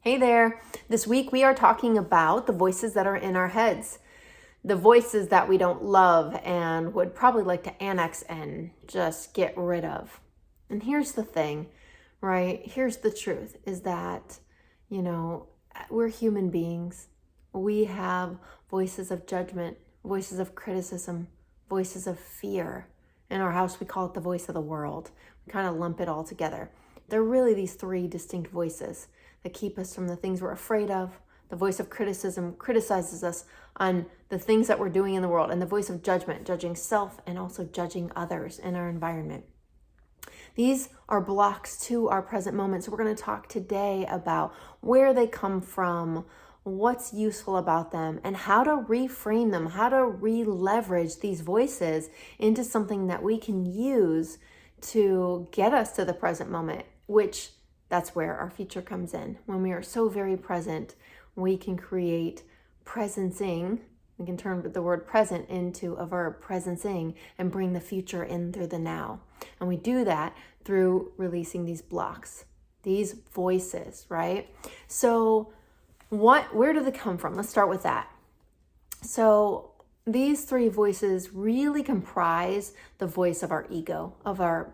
Hey there. This week we are talking about the voices that are in our heads, the voices that we don't love and would probably like to annex and just get rid of. And here's the thing, right? Here's the truth is that, we're human beings. We have voices of judgment, voices of criticism, voices of fear. In our house, we call it the voice of the world. We kind of lump it all together. There are really these three distinct voices that keep us from the things we're afraid of. The voice of criticism criticizes us on the things that we're doing in the world, and the voice of judgment, judging self and also judging others in our environment. These are blocks to our present moment. So we're going to talk today about where they come from, what's useful about them, and how to reframe them, how to re-leverage these voices into something that we can use to get us to the present moment, which that's where our future comes in. When we are so very present, we can create presencing. We can turn the word present into a verb, presencing, and bring the future in through the now. And we do that through releasing these blocks, these voices, right? So where do they come from? Let's start with that. So these three voices really comprise the voice of our ego,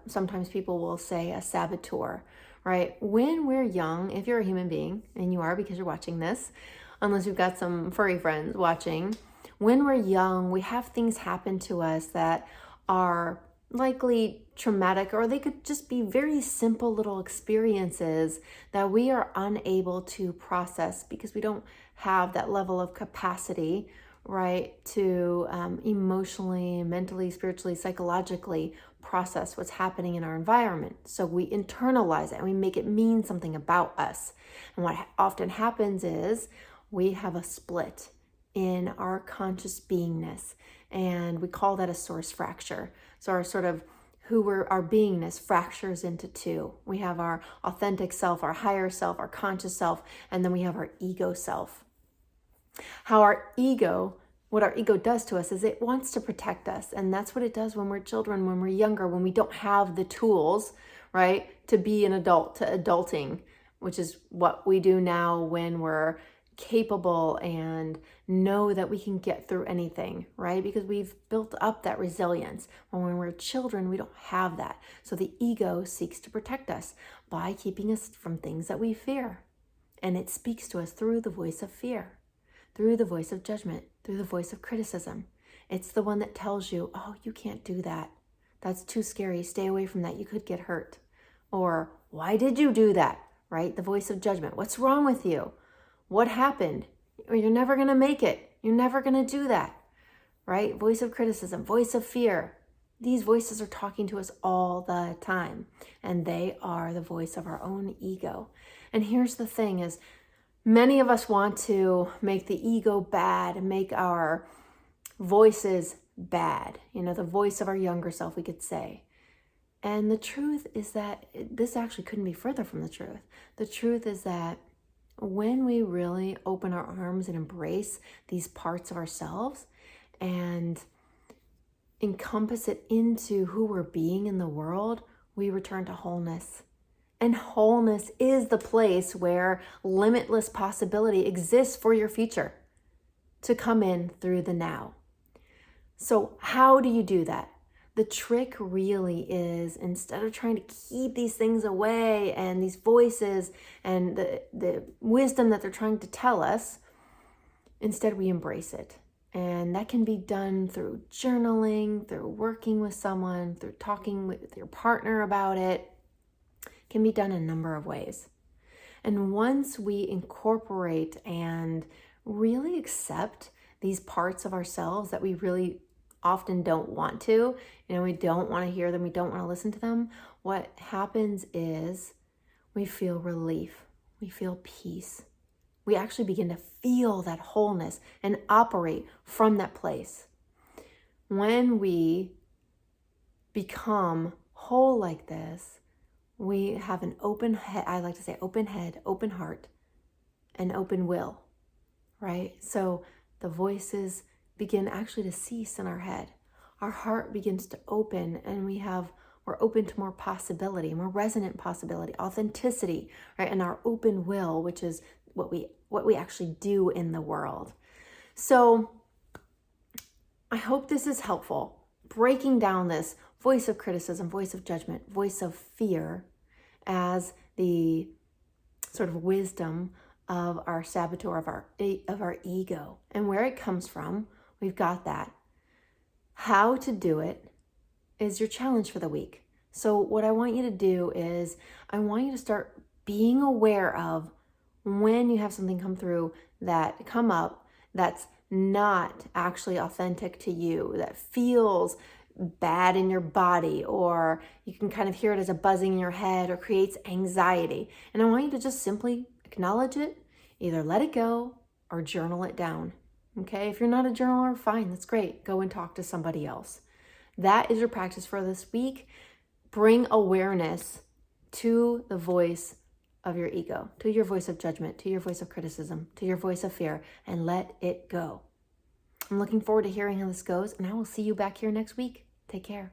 sometimes people will say a saboteur, right? When we're young, if you're a human being, and you are because you're watching this, unless you've got some furry friends watching, when we're young, we have things happen to us that are likely traumatic, or they could just be very simple little experiences that we are unable to process because we don't have that level of capacity, right, to emotionally, mentally, spiritually, psychologically process what's happening in our environment. So we internalize it and we make it mean something about us. And what often happens is we have a split in our conscious beingness, and we call that a source fracture. So our beingness fractures into two. We have our authentic self, our higher self, our conscious self, and then we have our ego self. What our ego does to us is it wants to protect us. And that's what it does when we're children, when we're younger, when we don't have the tools, right, to be an adult, to adulting, which is what we do now when we're capable and know that we can get through anything, right? Because we've built up that resilience. When we're children, we don't have that. So the ego seeks to protect us by keeping us from things that we fear. And it speaks to us through the voice of fear, through the voice of judgment, through the voice of criticism. It's the one that tells you, oh, you can't do that. That's too scary. Stay away from that. You could get hurt. Or, why did you do that? Right? The voice of judgment. What's wrong with you? What happened? Or you're never going to make it. You're never going to do that. Right? Voice of criticism, voice of fear. These voices are talking to us all the time. And they are the voice of our own ego. And here's the thing is, many of us want to make the ego bad and make our voices bad. The voice of our younger self, we could say. And the truth is that this actually couldn't be further from the truth. The truth is that when we really open our arms and embrace these parts of ourselves and encompass it into who we're being in the world, we return to wholeness. And wholeness is the place where limitless possibility exists for your future to come in through the now. So how do you do that? The trick really is, instead of trying to keep these things away and these voices and the wisdom that they're trying to tell us, instead we embrace it. And that can be done through journaling, through working with someone, through talking with your partner about it. Can be done a number of ways. And once we incorporate and really accept these parts of ourselves that we really often don't want to, we don't want to hear them, we don't want to listen to them, what happens is we feel relief, we feel peace. We actually begin to feel that wholeness and operate from that place. When we become whole like this, we have an open head, I like to say open head, open heart, and open will, right? So the voices begin actually to cease in our head. Our heart begins to open, and we're open to more possibility, more resonant possibility, authenticity, right? And our open will, which is what we actually do in the world. So I hope this is helpful, breaking down this voice of criticism, voice of judgment, voice of fear as the sort of wisdom of our saboteur, of our ego, and where it comes from. We've got that. How to do it is your challenge for the week. So what I want you to do is I want you to start being aware of when you have something come up that's not actually authentic to you, that feels bad in your body, or you can kind of hear it as a buzzing in your head or creates anxiety. And I want you to just simply acknowledge it, either let it go or journal it down. Okay, if you're not a journaler, fine, that's great. Go and talk to somebody else. That is your practice for this week. Bring awareness to the voice of your ego, to your voice of judgment, to your voice of criticism, to your voice of fear, and let it go. I'm looking forward to hearing how this goes, and I will see you back here next week. Take care.